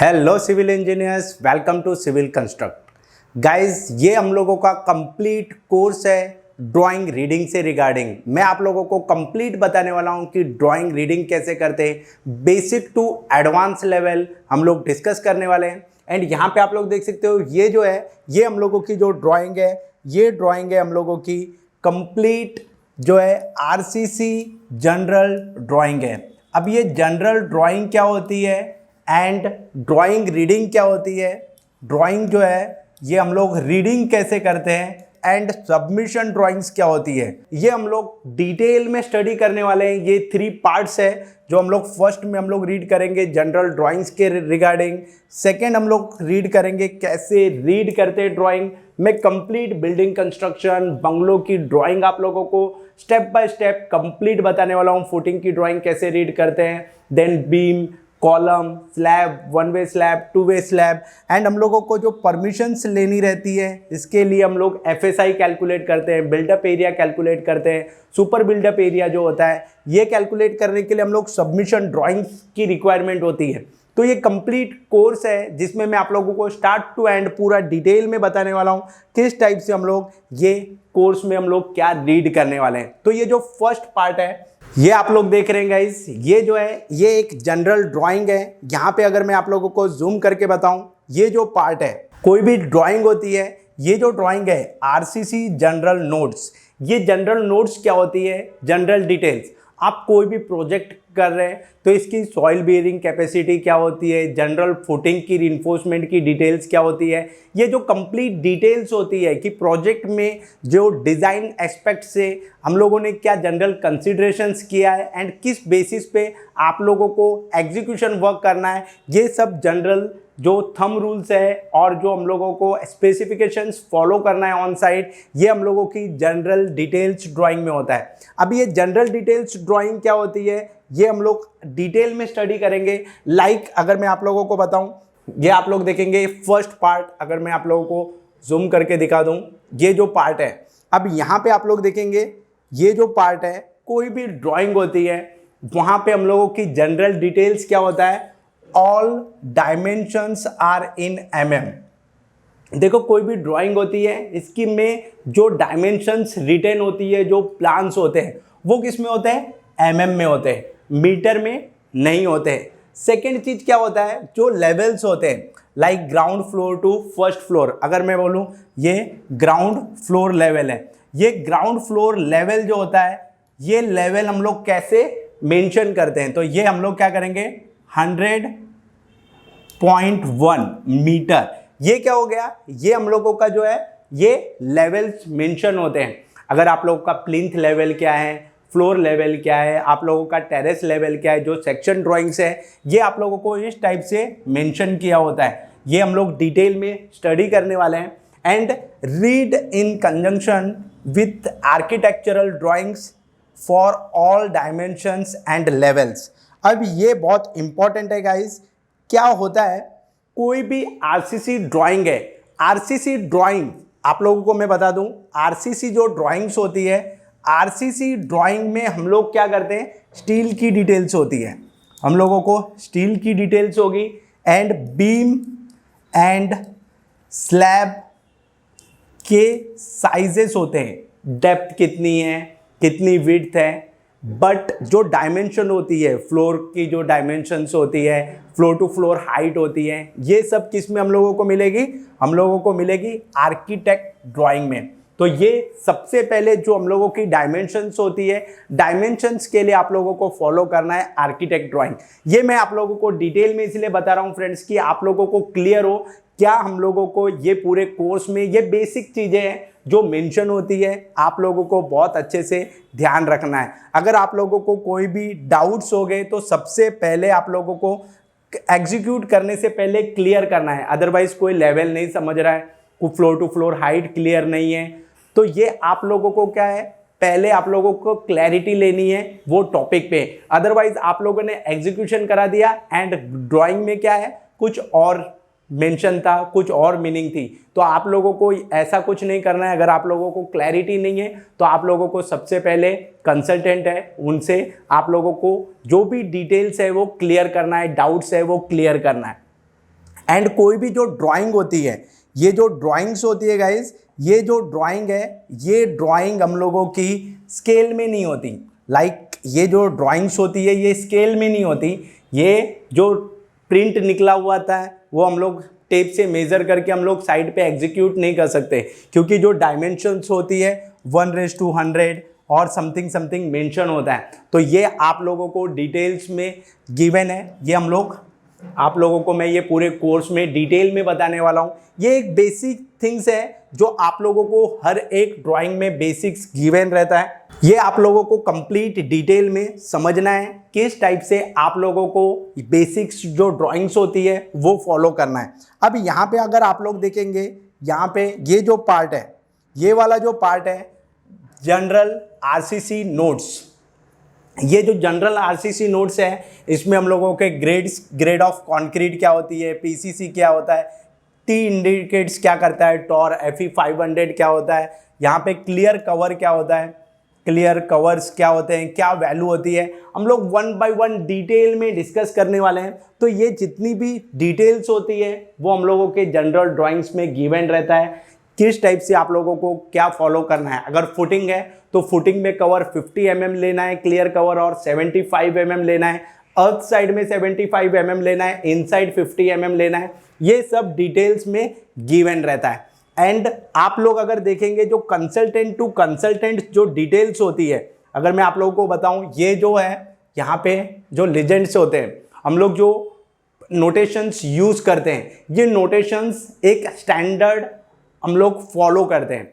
Hello civil engineers, welcome to civil construct. Guys, ये हम लोगों का कंप्लीट कोर्स है ड्राइंग रीडिंग से रिगार्डिंग। मैं आप लोगों को कंप्लीट बताने वाला हूं कि ड्राइंग रीडिंग कैसे करते हैं, बेसिक टू एडवांस लेवल हम लोग डिस्कस करने वाले हैं। एंड यहाँ पे आप लोग देख सकते हो, ये जो है ये हम लोगों की जो ड्राइंग है, ये ड्राइंग है हम लोगों की कंप्लीट जो है आरसीसी जनरल ड्राइंग है। अब ये जनरल ड्राइंग क्या होती है एंड ड्राइंग रीडिंग क्या होती है, ड्राइंग जो है ये हम लोग रीडिंग कैसे करते हैं एंड सबमिशन ड्राइंग्स क्या होती है, ये हम लोग डिटेल में स्टडी करने वाले हैं। ये 3 पार्ट्स है जो हम लोग फर्स्ट में हम लोग रीड करेंगे जनरल ड्राइंग्स के रिगार्डिंग। सेकंड हम लोग रीड करेंगे कैसे रीड करते हैं ड्राइंग में, कंप्लीट बिल्डिंग कंस्ट्रक्शन बंगलों की ड्राइंग आप लोगों को स्टेप बाय स्टेप कंप्लीट बताने वाला हूँ। फुटिंग की ड्राइंग कैसे रीड करते हैं, then beam, column, slab, 1 way slab, 2 way slab. And हम लोगों को जो परमिशंस लेनी रहती है इसके लिए हम लोग एफएसआई कैलकुलेट करते हैं, बिल्डअप एरिया कैलकुलेट करते हैं, सुपर बिल्डअप एरिया जो होता है ये कैलकुलेट करने के लिए हम लोग सबमिशन ड्राइंग्स की रिक्वायरमेंट होती है। तो ये कंप्लीट कोर्स है जिसमें मैं आप लोगों को स्टार्ट टू एंड पूरा डिटेल में बताने वाला हूँ किस टाइप से हम लोग ये कोर्स में हम लोग क्या रीड करने वाले हैं। तो ये जो फर्स्ट पार्ट है ये आप लोग देख रहे हैं गाइस, ये जो है ये एक जनरल ड्राइंग है। यहाँ पे अगर मैं आप लोगों को जूम करके बताऊं, ये जो पार्ट है, कोई भी ड्राइंग होती है, ये जो ड्राइंग है आरसीसी जनरल नोट्स। ये जनरल नोट्स क्या होती है, जनरल डिटेल्स। आप कोई भी प्रोजेक्ट कर रहे हैं तो इसकी सॉइल बेयरिंग कैपेसिटी क्या होती है, जनरल फुटिंग की रिइंफोर्समेंट की डिटेल्स क्या होती है, ये जो कंप्लीट डिटेल्स होती है कि प्रोजेक्ट में जो डिज़ाइन एस्पेक्ट से हम लोगों ने क्या जनरल कंसिडरेशंस किया है एंड किस बेसिस पे आप लोगों को एग्जीक्यूशन वर्क करना है, ये सब जनरल जो थंब रूल्स है और जो हम लोगों को स्पेसिफिकेशंस फॉलो करना है ऑन साइट, ये हम लोगों की जनरल डिटेल्स ड्राइंग में होता है। अब ये जनरल डिटेल्स ड्राइंग क्या होती है ये हम लोग डिटेल में स्टडी करेंगे। लाइक अगर मैं आप लोगों को बताऊं, ये आप लोग देखेंगे फर्स्ट पार्ट, अगर मैं आप लोगों को जूम करके दिखा दूं, ये जो पार्ट है, अब यहाँ पे आप लोग देखेंगे ये जो पार्ट है, कोई भी ड्राइंग होती है वहाँ पे हम लोगों की जनरल डिटेल्स क्या होता है, all dimensions are in mm। देखो कोई भी ड्राइंग होती है इसकी में जो डायमेंशंस रिटेन होती है, जो प्लान्स होते हैं वो किस में होते हैं, mm में होते हैं, मीटर में नहीं होते हैं। सेकेंड चीज क्या होता है, जो लेवल्स होते हैं, like ground floor to first floor. अगर मैं बोलूँ ये ग्राउंड फ्लोर लेवल है, ये ग्राउंड फ्लोर लेवल जो होता है ये लेवल हम लोग कैसे मेंशन करते हैं, तो ये हम लोग क्या करेंगे 100.1 मीटर। ये क्या हो गया, ये हम लोगों का जो है ये लेवल्स मेंशन होते हैं। अगर आप लोगों का प्लिंथ लेवल क्या है, फ्लोर लेवल क्या है, आप लोगों का टेरेस लेवल क्या है, जो सेक्शन ड्राइंग्स है ये आप लोगों को इस टाइप से मेंशन किया होता है। ये हम लोग डिटेल में स्टडी करने वाले हैं and read in conjunction with architectural drawings for all dimensions and levels. अब ये बहुत इंपॉर्टेंट है गाइस, क्या होता है कोई भी आरसीसी ड्राइंग है, आरसीसी ड्राइंग आप लोगों को मैं बता दूं, आरसीसी जो ड्राइंग्स होती है, आरसीसी ड्राइंग में हम लोग क्या करते हैं, स्टील की डिटेल्स होती है, हम लोगों को स्टील की डिटेल्स होगी एंड बीम एंड स्लैब के साइजेस होते हैं, डेप्थ कितनी है, कितनी विड्थ है। बट जो डायमेंशन होती है, फ्लोर की जो डायमेंशंस होती है, फ्लोर टू फ्लोर हाइट होती है, ये सब किस में हम लोगों को मिलेगी, हम लोगों को मिलेगी आर्किटेक्ट ड्राइंग में। तो ये सबसे पहले जो हम लोगों की डायमेंशंस होती है, डायमेंशंस के लिए आप लोगों को फॉलो करना है आर्किटेक्ट ड्राइंग। ये मैं आप लोगों को डिटेल में इसलिए बता रहा हूँ फ्रेंड्स कि आप लोगों को क्लियर हो क्या हम लोगों को ये पूरे कोर्स में ये बेसिक चीज़ें हैं जो मेंशन होती है, आप लोगों को बहुत अच्छे से ध्यान रखना है। अगर आप लोगों को कोई भी डाउट्स हो गए तो सबसे पहले आप लोगों को एग्जीक्यूट करने से पहले क्लियर करना है। अदरवाइज कोई लेवल नहीं समझ रहा है, कोई floor to floor height clear नहीं है, तो ये आप लोगों को क्या है, पहले आप लोगों को क्लैरिटी लेनी है वो टॉपिक पे। अदरवाइज आप लोगों ने एग्जीक्यूशन करा दिया एंड ड्राइंग में क्या है कुछ और मेंशन था, कुछ और मीनिंग थी। तो आप लोगों को ऐसा कुछ नहीं करना है। अगर आप लोगों को क्लैरिटी नहीं है तो आप लोगों को सबसे पहले कंसल्टेंट है उनसे आप लोगों को जो भी डिटेल्स है वो क्लियर करना है, डाउट्स है वो क्लियर करना है। एंड कोई भी जो ड्राइंग होती है, ये जो ड्राइंग्स होती है गाइज, ये जो ड्राइंग है, ये ड्राइंग हम लोगों की स्केल में नहीं होती। ये जो ड्राइंग्स होती है ये स्केल में नहीं होती। ये जो प्रिंट निकला हुआ था वो हम लोग टेप से मेज़र करके हम लोग साइड पे एग्जीक्यूट नहीं कर सकते, क्योंकि जो डायमेंशंस होती है 1:100 और समथिंग समथिंग मेंशन होता है। तो ये आप लोगों को डिटेल्स में गिवन है, ये हम लोग आप लोगों को मैं ये पूरे कोर्स में डिटेल में बताने वाला हूँ। ये एक बेसिक थिंग्स है जो आप लोगों को हर एक ड्राइंग में बेसिक्स गिवन रहता है। ये आप लोगों को कंप्लीट डिटेल में समझना है, किस टाइप से आप लोगों को बेसिक्स जो ड्राइंग्स होती है वो फॉलो करना है। अब यहाँ पे अगर आप लोग देखेंगे, यहाँ पे ये जो पार्ट है, ये वाला जो पार्ट है जनरल आरसीसी नोट्स। ये जो जनरल आरसीसी नोट्स है, इसमें हम लोगों के ग्रेड ऑफ कंक्रीट क्या होती है, पीसीसी क्या होता है, टी इंडिकेट्स क्या करता है, टॉर FE 500 क्या होता है, यहाँ पे क्लियर कवर क्या होता है, क्लियर कवर्स क्या होते हैं, क्या वैल्यू होती है, हम लोग 1 बाय 1 डिटेल में डिस्कस करने वाले हैं। तो ये जितनी भी डिटेल्स होती है वो हम लोगों के जनरल ड्राइंग्स में गिवन रहता है, किस टाइप से आप लोगों को क्या फॉलो करना है। अगर फुटिंग है तो फुटिंग में कवर 50 mm लेना है क्लियर कवर, और 75 mm लेना है, अर्थ साइड में 75 mm लेना है, इनसाइड 50 mm लेना है। ये सब डिटेल्स में गिवन रहता है। एंड आप लोग अगर देखेंगे जो कंसल्टेंट टू कंसल्टेंट जो डिटेल्स होती है, अगर मैं आप लोगों को बताऊं, ये जो है यहाँ पे जो लेजेंड्स होते हैं, हम लोग जो नोटेशंस यूज करते हैं, ये नोटेशंस एक स्टैंडर्ड हम लोग फॉलो करते हैं।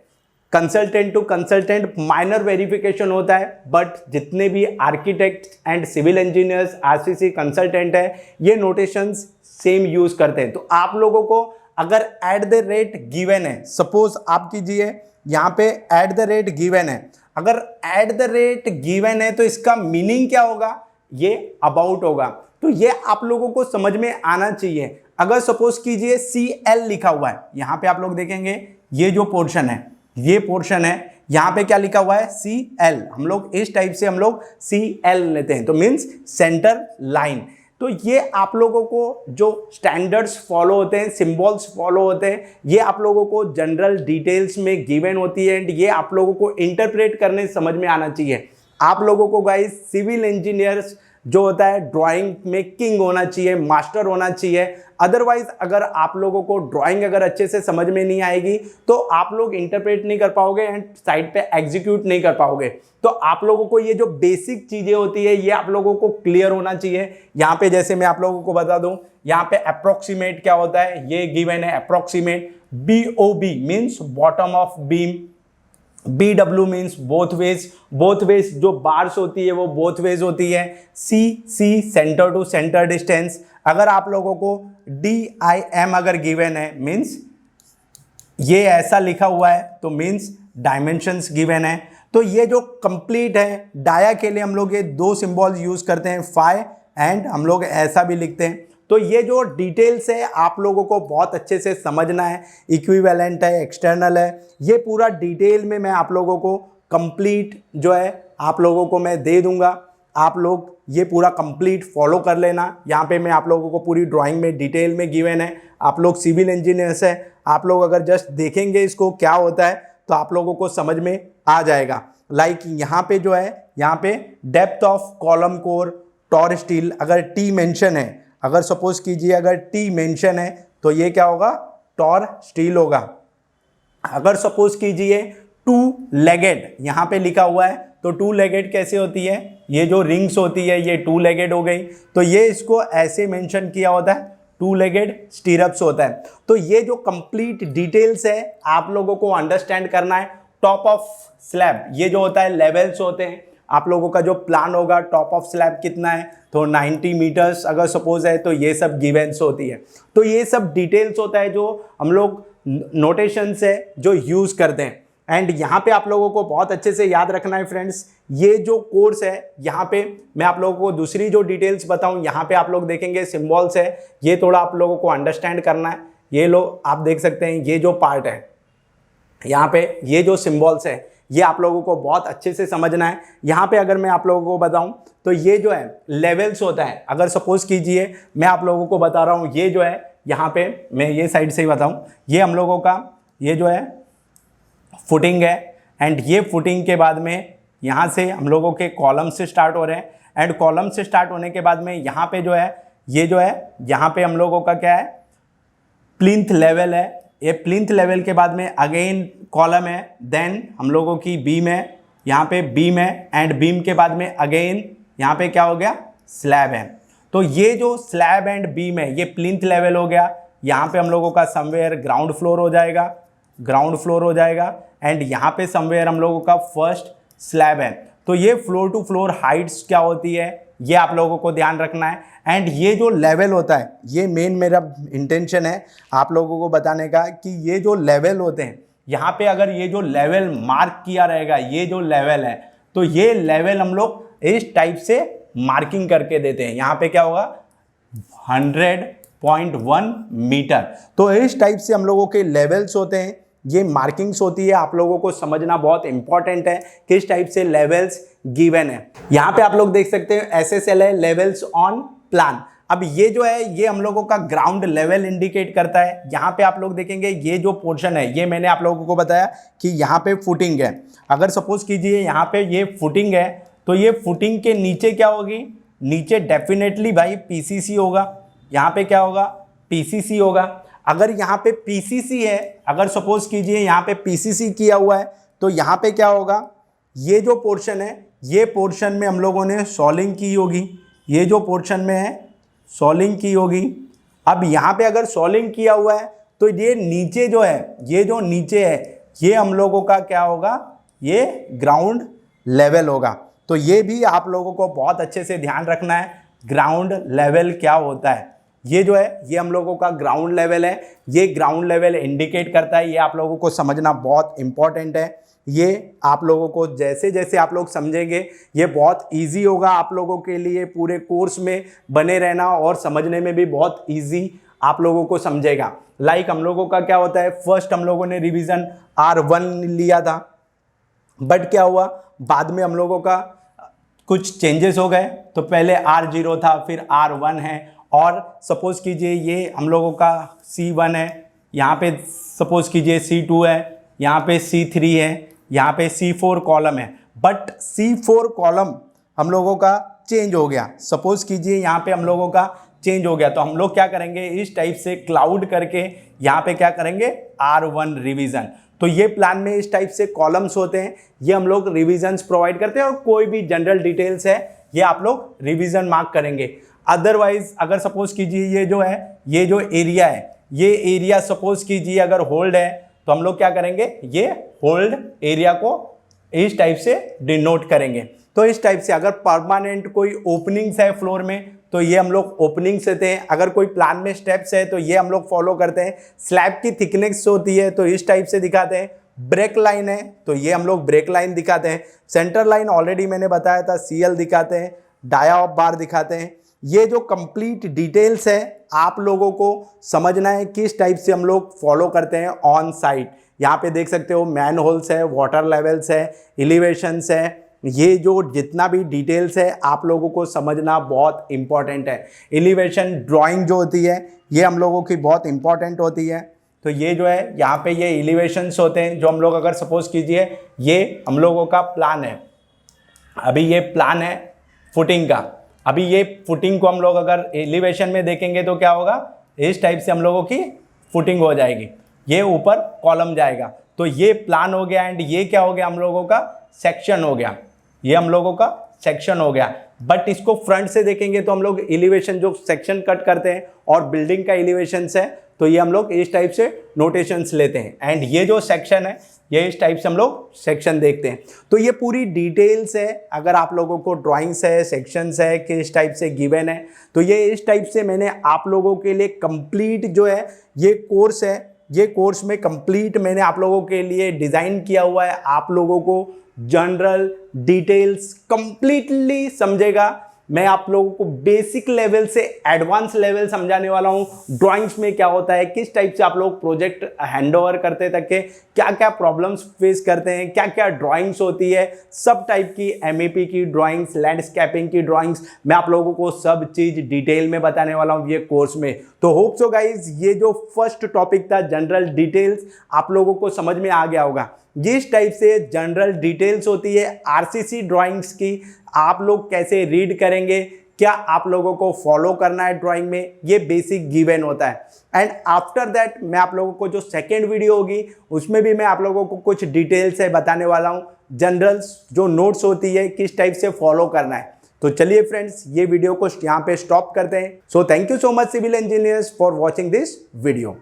Consultant to consultant minor verification होता है, बट जितने भी architect and civil engineers RCC consultant है, ये नोटेशंस सेम यूज करते हैं। तो आप लोगों को अगर एट द रेट गिवन है, सपोज आप कीजिए यहाँ पे एट द रेट गिवन है, अगर एट द रेट गिवन है तो इसका मीनिंग क्या होगा, ये अबाउट होगा। तो ये आप लोगों को समझ में आना चाहिए। अगर सपोज कीजिए CL लिखा हुआ है, यहाँ पे आप लोग देखेंगे ये जो पोर्शन है, ये पोर्शन है, यहाँ पे क्या लिखा हुआ है CL, हम लोग इस टाइप से हम लोग CL लेते हैं, तो मीन्स सेंटर लाइन। तो ये आप लोगों को जो स्टैंडर्ड्स फॉलो होते हैं, सिंबल्स फॉलो होते हैं, ये आप लोगों को जनरल डिटेल्स में गिवन होती है, एंड ये आप लोगों को इंटरप्रेट करने समझ में आना चाहिए। आप लोगों को गाइस सिविल इंजीनियर्स जो होता है ड्राइंग में किंग होना चाहिए, मास्टर होना चाहिए। अदरवाइज अगर आप लोगों को ड्राइंग अगर अच्छे से समझ में नहीं आएगी तो आप लोग इंटरप्रेट नहीं कर पाओगे एंड साइड पे एग्जीक्यूट नहीं कर पाओगे। तो आप लोगों को ये जो बेसिक चीजें होती है ये आप लोगों को क्लियर होना चाहिए। यहाँ पे जैसे मैं आप लोगों को बता दूं, यहाँ पे अप्रोक्सीमेट क्या होता है, ये गिवन है approximate. BOB means bottom of beam, BW means both ways जो बार्स होती है वो बोथ वेज होती है। C centre to centre distance. अगर आप लोगों को DIM अगर गिवन है मीन्स ये ऐसा लिखा हुआ है तो मीन्स डायमेंशंस गिवन है। तो ये जो कंप्लीट है, डाया के लिए हम लोग ये दो सिंबल यूज करते हैं, फाई एंड हम लोग ऐसा भी लिखते हैं। तो ये जो डिटेल्स है आप लोगों को बहुत अच्छे से समझना है। इक्विवेलेंट है, एक्सटर्नल है, ये पूरा डिटेल में मैं आप लोगों को कंप्लीट जो है आप लोगों को मैं दे दूंगा। आप लोग ये पूरा कंप्लीट फॉलो कर लेना। यहाँ पे मैं आप लोगों को पूरी ड्राइंग में डिटेल में गिवन है। आप लोग सिविल इंजीनियर्स है, आप लोग अगर जस्ट देखेंगे इसको क्या होता है तो आप लोगों को समझ में आ जाएगा। लाइक यहाँ पे जो है, यहाँ पे depth of column core tor steel, अगर T मेंशन है, अगर सपोज कीजिए अगर T मेंशन है तो ये क्या होगा, टॉर स्टील होगा। अगर सपोज कीजिए 2 लेगेड यहाँ पे लिखा हुआ है तो 2 लेगेड कैसे होती है, ये जो रिंग्स होती है ये 2 लेगेड हो गई। तो ये इसको ऐसे मेंशन किया होता है, 2 लेगेड स्टीरअप्स होता है। तो ये जो कंप्लीट डिटेल्स है आप लोगों को अंडरस्टैंड करना है। टॉप ऑफ स्लैब, ये जो होता है लेवल्स होते हैं। आप लोगों का जो प्लान होगा टॉप ऑफ स्लैब कितना है तो 90 मीटर्स अगर सपोज है तो ये सब गिवेंस होती है। तो ये सब डिटेल्स होता है जो हम लोग नोटेशन से जो यूज़ करते हैं। एंड यहाँ पे आप लोगों को बहुत अच्छे से याद रखना है फ्रेंड्स, ये जो कोर्स है यहाँ पे मैं आप लोगों को दूसरी जो डिटेल्स बताऊँ, यहाँ पे आप लोग देखेंगे सिम्बॉल्स है, ये थोड़ा आप लोगों को अंडरस्टैंड करना है। ये लो आप देख सकते हैं, ये जो पार्ट है यहाँ पे, ये जो सिम्बॉल्स है ये आप लोगों को बहुत अच्छे से समझना है। यहाँ पे अगर मैं आप लोगों को बताऊं तो ये जो है लेवल्स होता है। अगर सपोज कीजिए मैं आप लोगों को बता रहा हूँ, ये जो है यहाँ पे मैं ये साइड से ही बताऊँ, ये हम लोगों का ये जो है फुटिंग है, एंड ये फुटिंग के बाद में यहाँ से हम लोगों के कॉलम से स्टार्ट हो रहे हैं, एंड कॉलम से स्टार्ट होने के बाद में यहाँ पे जो है ये जो है यहाँ पे हम लोगों का क्या है, प्लिंथ लेवल है। ये प्लिंथ लेवल के बाद में अगेन कॉलम है, देन हम लोगों की बीम है, यहाँ पे बीम है, एंड बीम के बाद में अगेन यहाँ पे क्या हो गया, स्लैब है। तो ये जो स्लैब एंड बीम है ये प्लिंथ लेवल हो गया। यहाँ पे हम लोगों का समवेयर ग्राउंड फ्लोर हो जाएगा, एंड यहाँ पे समवेयर हम लोगों का फर्स्ट स्लैब है। तो ये फ्लोर टू फ्लोर हाइट्स क्या होती है ये आप लोगों को ध्यान रखना है। एंड ये जो लेवल होता है, ये मेन मेरा इंटेंशन है आप लोगों को बताने का कि ये जो लेवल होते हैं, यहाँ पे अगर ये जो लेवल मार्क किया रहेगा, ये जो लेवल है, तो ये लेवल हम लोग इस टाइप से मार्किंग करके देते हैं। यहाँ पे क्या होगा, 100.1 मीटर। तो इस टाइप से हम लोगों के लेवल्स होते हैं, ये मार्किंग्स होती है। आप लोगों को समझना बहुत इंपॉर्टेंट है किस टाइप से लेवल्स गिवन है। यहाँ पे आप लोग देख सकते हैं SSL है, लेवल्स ऑन प्लान। अब ये जो है ये हम लोगों का ग्राउंड लेवल इंडिकेट करता है। यहाँ पे आप लोग देखेंगे ये जो पोर्शन है, ये मैंने आप लोगों को बताया कि यहाँ पे फुटिंग है। अगर सपोज कीजिए यहाँ पे ये फुटिंग है, तो ये फुटिंग के नीचे क्या होगी, नीचे डेफिनेटली भाई PCC होगा। यहाँ पे क्या होगा, PCC होगा। अगर यहाँ पे PCC है, अगर सपोज कीजिए यहाँ पे PCC किया हुआ है, तो यहाँ पे क्या होगा, ये जो पोर्शन है, ये पोर्शन में हम लोगों ने सॉलिंग की होगी। ये जो पोर्शन में है सॉलिंग की होगी। अब यहाँ पे अगर सॉलिंग किया हुआ है, तो ये नीचे जो है, ये जो नीचे है, ये हम लोगों का क्या होगा, ये ग्राउंड लेवल होगा। तो ये भी आप लोगों को बहुत अच्छे से ध्यान रखना है, ग्राउंड लेवल क्या होता है। ये जो है ये हम लोगों का ग्राउंड लेवल है, ये ग्राउंड लेवल इंडिकेट करता है। ये आप लोगों को समझना बहुत इंपॉर्टेंट है। ये आप लोगों को जैसे जैसे आप लोग समझेंगे ये बहुत इजी होगा आप लोगों के लिए। पूरे कोर्स में बने रहना और समझने में भी बहुत इजी आप लोगों को समझेगा। लाइक हम लोगों का क्या होता है, फर्स्ट हम लोगों ने रिवीजन R1 लिया था, बट क्या हुआ बाद में हम लोगों का कुछ चेंजेस हो गए। तो पहले R0 था, फिर R1 है, और सपोज कीजिए ये हम लोगों का C1 है, यहाँ पे सपोज कीजिए C2 है, यहाँ पे C3 है, यहाँ पे C4 कॉलम है। बट C4 कॉलम हम लोगों का चेंज हो गया। सपोज कीजिए यहाँ पे हम लोगों का चेंज हो गया, तो हम लोग क्या करेंगे, इस टाइप से क्लाउड करके यहाँ पे क्या करेंगे, R1 रिवीजन। तो ये प्लान में इस टाइप से कॉलम्स होते हैं, ये हम लोग रिविजन्स प्रोवाइड करते हैं, और कोई भी जनरल डिटेल्स है ये आप लोग रिवीजन मार्क करेंगे। अदरवाइज अगर सपोज कीजिए ये जो है, ये जो एरिया है, ये एरिया सपोज कीजिए अगर होल्ड है, तो हम लोग क्या करेंगे, ये होल्ड एरिया को इस टाइप से डिनोट करेंगे। तो इस टाइप से अगर परमानेंट कोई ओपनिंग्स है फ्लोर में, तो ये हम लोग ओपनिंग्स देते हैं। अगर कोई प्लान में स्टेप्स है तो ये हम लोग फॉलो करते हैं। स्लैब की थिकनेस होती है तो इस टाइप से दिखाते हैं। ब्रेक लाइन है तो ये हम लोग ब्रेक लाइन दिखाते हैं। सेंटर लाइन ऑलरेडी मैंने बताया था, CL दिखाते हैं, डाया ऑफ बार दिखाते हैं। ये जो कंप्लीट डिटेल्स है आप लोगों को समझना है किस टाइप से हम लोग फॉलो करते हैं ऑन साइट। यहाँ पे देख सकते हो मैन होल्स है, वाटर लेवल्स है, एलिवेशंस है। ये जो जितना भी डिटेल्स है आप लोगों को समझना बहुत इंपॉर्टेंट है। एलिवेशन ड्राइंग जो होती है ये हम लोगों की बहुत इंपॉर्टेंट होती है। तो ये जो है यहाँ पे ये एलिवेशंस होते हैं जो हम लोग अगर सपोज कीजिए ये हम लोगों का प्लान है, अभी ये प्लान है फुटिंग का। अभी ये फुटिंग को हम लोग अगर एलिवेशन में देखेंगे तो क्या होगा, इस टाइप से हम लोगों की फुटिंग हो जाएगी, ये ऊपर कॉलम जाएगा। तो ये प्लान हो गया, एंड ये क्या हो गया हम लोगों का सेक्शन हो गया, ये हम लोगों का सेक्शन हो गया। बट इसको फ्रंट से देखेंगे तो हम लोग एलिवेशन जो सेक्शन कट करते हैं और बिल्डिंग का एलिवेशन है, तो ये हम लोग इस टाइप से नोटेशंस लेते हैं। एंड ये जो सेक्शन है ये इस टाइप से हम लोग सेक्शन देखते हैं। तो ये पूरी डिटेल्स है, अगर आप लोगों को ड्राइंग्स है, सेक्शंस है कि इस टाइप से गिवन है, तो ये इस टाइप से मैंने आप लोगों के लिए कंप्लीट जो है ये कोर्स है, ये कोर्स में कंप्लीट मैंने आप लोगों के लिए डिज़ाइन किया हुआ है। आप लोगों को जनरल डिटेल्स कंप्लीटली समझेगा, मैं आप लोगों को बेसिक लेवल से एडवांस लेवल समझाने वाला हूँ। ड्राइंग्स में क्या होता है, किस टाइप से आप लोग प्रोजेक्ट हैंड ओवर करते तक के क्या क्या प्रॉब्लम्स फेस करते हैं, क्या क्या ड्राइंग्स होती है, सब टाइप की एमईपी की ड्राइंग्स, लैंडस्केपिंग की ड्राइंग्स, मैं आप लोगों को सब चीज़ डिटेल में बताने वाला हूँ ये कोर्स में। तो होप सो गाइज ये जो फर्स्ट टॉपिक था जनरल डिटेल्स, आप लोगों को समझ में आ गया होगा। जिस टाइप से जनरल डिटेल्स होती है आरसीसी ड्राइंग्स की, आप लोग कैसे रीड करेंगे, क्या आप लोगों को फॉलो करना है ड्राइंग में, ये बेसिक गिवन होता है। एंड आफ्टर दैट मैं आप लोगों को जो सेकेंड वीडियो होगी उसमें भी मैं आप लोगों को कुछ डिटेल से बताने वाला हूँ, जनरल्स जो नोट्स होती है किस टाइप से फॉलो करना है। तो चलिए फ्रेंड्स ये वीडियो को यहाँ पे स्टॉप करते हैं। So thank you so much civil engineers for watching this video.